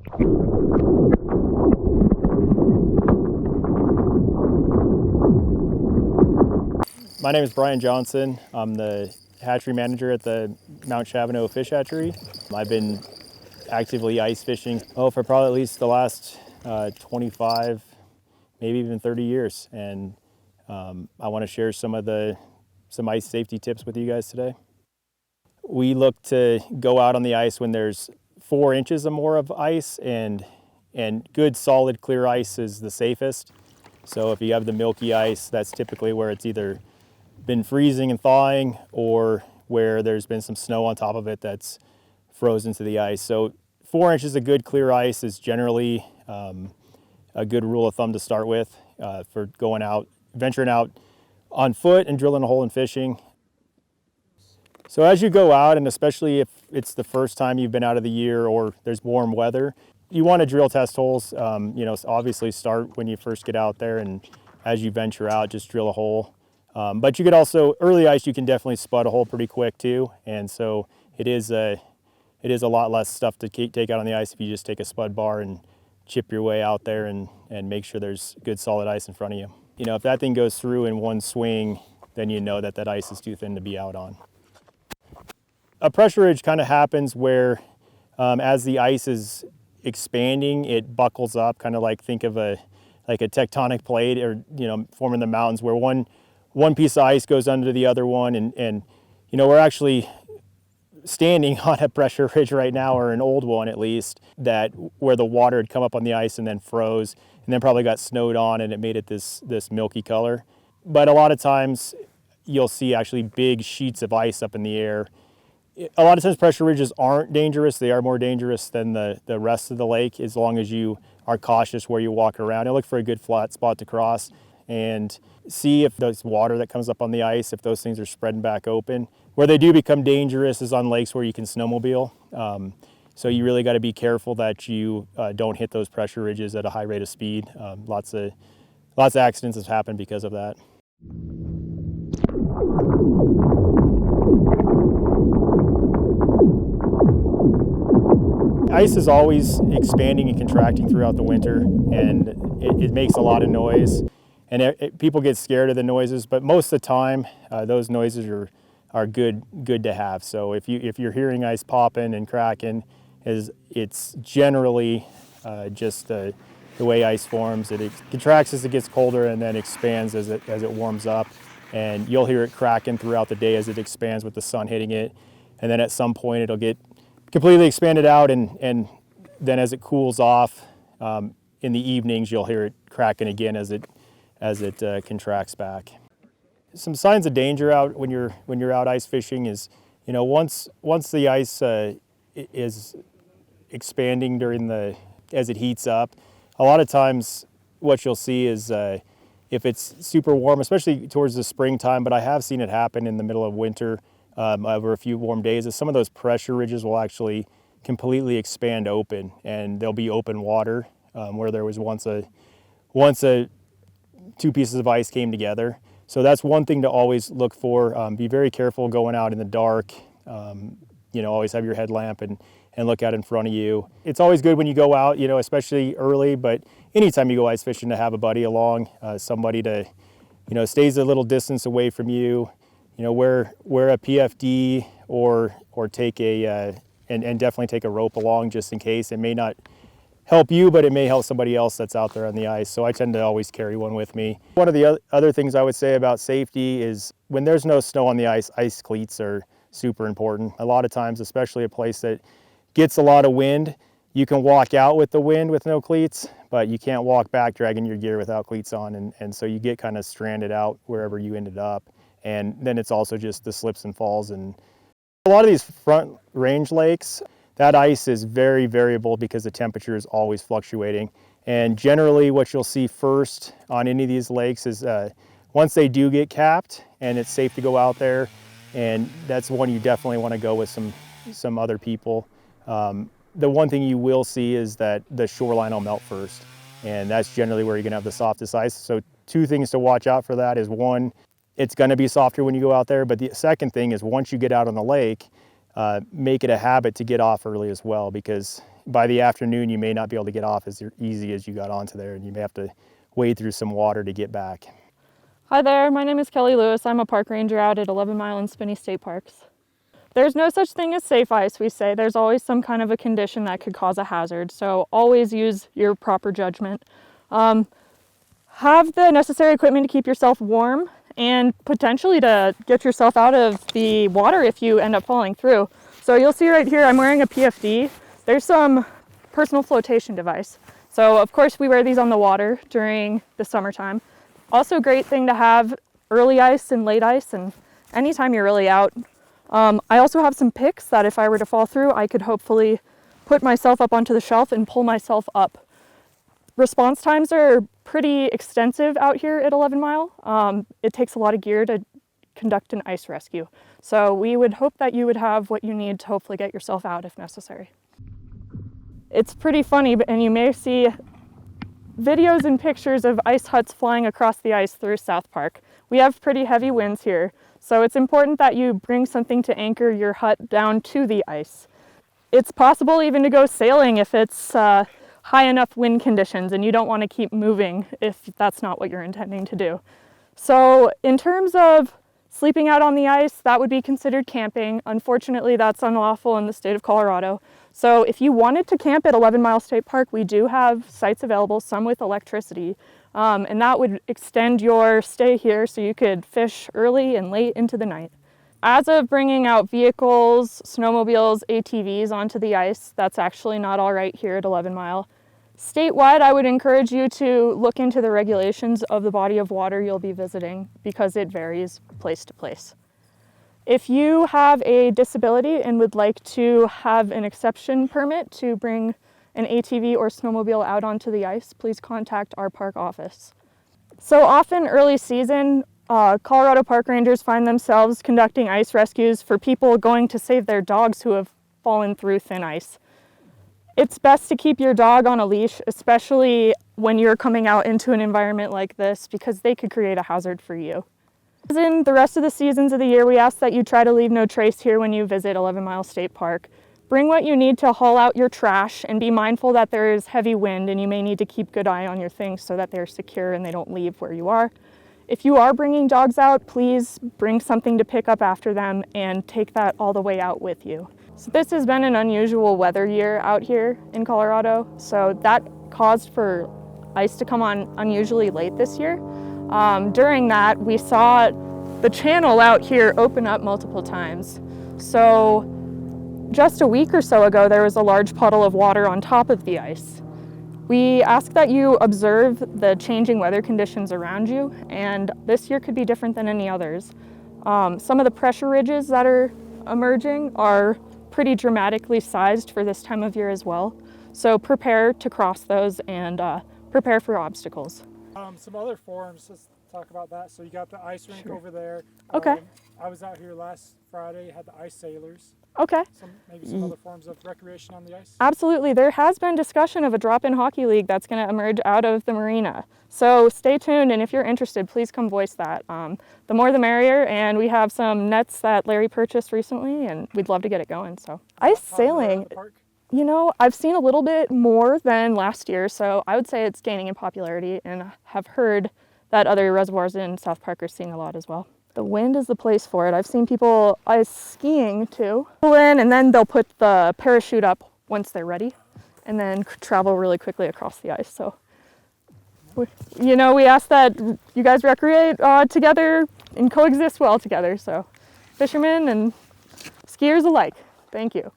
My name is Bryan Johnson. I'm the hatchery manager at the Mount Shavano Fish Hatchery. I've been actively ice fishing for probably at least the last 25, maybe even 30 years. And I want to share some ice safety tips with you guys today. We look to go out on the ice when there's 4 inches or more of ice, and good solid clear ice is the safest. So if you have the milky ice, that's typically where it's either been freezing and thawing or where there's been some snow on top of it that's frozen to the ice. So 4 inches of good clear ice is generally a good rule of thumb to start with for going out, venturing out on foot and drilling a hole and fishing. So as you go out, and especially if it's the first time you've been out of the year or there's warm weather, you want to drill test holes. Obviously start when you first get out there, and as you venture out, just drill a hole. But you could also, early ice, you can definitely spud a hole pretty quick too. And so it is a lot less stuff to take out on the ice if you just take a spud bar and chip your way out there and make sure there's good solid ice in front of you. If that thing goes through in one swing, then you know that ice is too thin to be out on. A pressure ridge kind of happens where as the ice is expanding, it buckles up, kind of like think of a tectonic plate, or forming the mountains where one piece of ice goes under the other one, and we're actually standing on a pressure ridge right now, or an old one at least, where the water had come up on the ice and then froze, and then probably got snowed on, and it made it this milky color. But a lot of times you'll see actually big sheets of ice up in the air. A lot of times pressure ridges aren't dangerous. They are more dangerous than the rest of the lake, as long as you are cautious where you walk around and look for a good flat spot to cross, and see if there's water that comes up on the ice, if those things are spreading back open. Where they do become dangerous is on lakes where you can snowmobile. So you really got to be careful that you don't hit those pressure ridges at a high rate of speed. Lots of accidents have happened because of that. Ice is always expanding and contracting throughout the winter, and it makes a lot of noise. And people get scared of the noises, but most of the time, those noises are good to have. So if you're hearing ice popping and cracking, it's generally just the way ice forms. It contracts as it gets colder and then expands as it warms up. And you'll hear it cracking throughout the day as it expands with the sun hitting it. And then at some point it'll get completely expanded out, and then as it cools off in the evenings, you'll hear it cracking again as it contracts back. Some signs of danger out when you're out ice fishing is, once the ice is expanding as it heats up, a lot of times what you'll see is if it's super warm, especially towards the springtime, but I have seen it happen in the middle of winter over a few warm days, is some of those pressure ridges will actually completely expand open, and there'll be open water where there was once a 2 pieces of ice came together. So that's one thing to always look for. Be very careful going out in the dark. Always have your headlamp and look out in front of you. It's always good when you go out, especially early, but anytime you go ice fishing, to have a buddy along, somebody to, stays a little distance away from you. Wear a PFD or take and definitely take a rope along just in case. It may not help you, but it may help somebody else that's out there on the ice. So I tend to always carry one with me. One of the other things I would say about safety is when there's no snow on the ice cleats are super important. A lot of times, especially a place that gets a lot of wind, you can walk out with the wind with no cleats, but you can't walk back dragging your gear without cleats on. And so you get kind of stranded out wherever you ended up. And then it's also just the slips and falls. And a lot of these front range lakes, that ice is very variable because the temperature is always fluctuating. And generally what you'll see first on any of these lakes is once they do get capped and it's safe to go out there, and that's one you definitely want to go with some other people. The one thing you will see is that the shoreline will melt first, and that's generally where you're going to have the softest ice. So 2 things to watch out for that is, 1, it's going to be softer when you go out there, but the second thing is once you get out on the lake, make it a habit to get off early as well, because by the afternoon, you may not be able to get off as easy as you got onto there, and you may have to wade through some water to get back. Hi there, my name is Kelli Lewis. I'm a park ranger out at 11 Mile and Spinney State Parks. There's no such thing as safe ice, we say. There's always some kind of a condition that could cause a hazard, so always use your proper judgment. Have the necessary equipment to keep yourself warm and potentially to get yourself out of the water if you end up falling through. So you'll see right here, I'm wearing a PFD. There's some personal flotation device. So of course we wear these on the water during the summertime. Also great thing to have early ice and late ice and anytime you're really out. I also have some picks that if I were to fall through, I could hopefully put myself up onto the shelf and pull myself up. Response times are pretty extensive out here at 11 Mile. It takes a lot of gear to conduct an ice rescue. So we would hope that you would have what you need to hopefully get yourself out if necessary. It's pretty funny, and you may see videos and pictures of ice huts flying across the ice through South Park. We have pretty heavy winds here, so it's important that you bring something to anchor your hut down to the ice. It's possible even to go sailing if it's high enough wind conditions and you don't want to keep moving if that's not what you're intending to do. So in terms of sleeping out on the ice, that would be considered camping. Unfortunately, that's unlawful in the state of Colorado. So if you wanted to camp at 11 Mile State Park, we do have sites available, some with electricity, and that would extend your stay here so you could fish early and late into the night. As of bringing out vehicles, snowmobiles, ATVs onto the ice, that's actually not all right here at 11 Mile. Statewide, I would encourage you to look into the regulations of the body of water you'll be visiting because it varies place to place. If you have a disability and would like to have an exception permit to bring an ATV or snowmobile out onto the ice, please contact our park office. So often early season, Colorado park rangers find themselves conducting ice rescues for people going to save their dogs who have fallen through thin ice. It's best to keep your dog on a leash, especially when you're coming out into an environment like this, because they could create a hazard for you. As in the rest of the seasons of the year, we ask that you try to leave no trace here when you visit 11 Mile State Park. Bring what you need to haul out your trash and be mindful that there is heavy wind and you may need to keep good eye on your things so that they're secure and they don't leave where you are. If you are bringing dogs out, please bring something to pick up after them and take that all the way out with you. So this has been an unusual weather year out here in Colorado, so that caused for ice to come on unusually late this year. During that, we saw the channel out here open up multiple times. So just a week or so ago, there was a large puddle of water on top of the ice. We ask that you observe the changing weather conditions around you, and this year could be different than any others. Some of the pressure ridges that are emerging are pretty dramatically sized for this time of year as well. So prepare to cross those and prepare for obstacles. Some other forms, let's talk about that. So you got the ice rink over there. Okay. I was out here last Friday, had the ice sailors. Okay. Maybe some other forms of recreation on the ice? Absolutely. There has been discussion of a drop-in hockey league that's going to emerge out of the marina. So stay tuned, and if you're interested, please come voice that. The more the merrier, and we have some nets that Larry purchased recently, and we'd love to get it going. So ice sailing, you know, I've seen a little bit more than last year, so I would say it's gaining in popularity, and have heard that other reservoirs in South Park are seeing a lot as well. The wind is the place for it. I've seen people ice skiing too. Pull in and then they'll put the parachute up once they're ready and then travel really quickly across the ice. So, we ask that you guys recreate together and coexist well together. So, fishermen and skiers alike, thank you.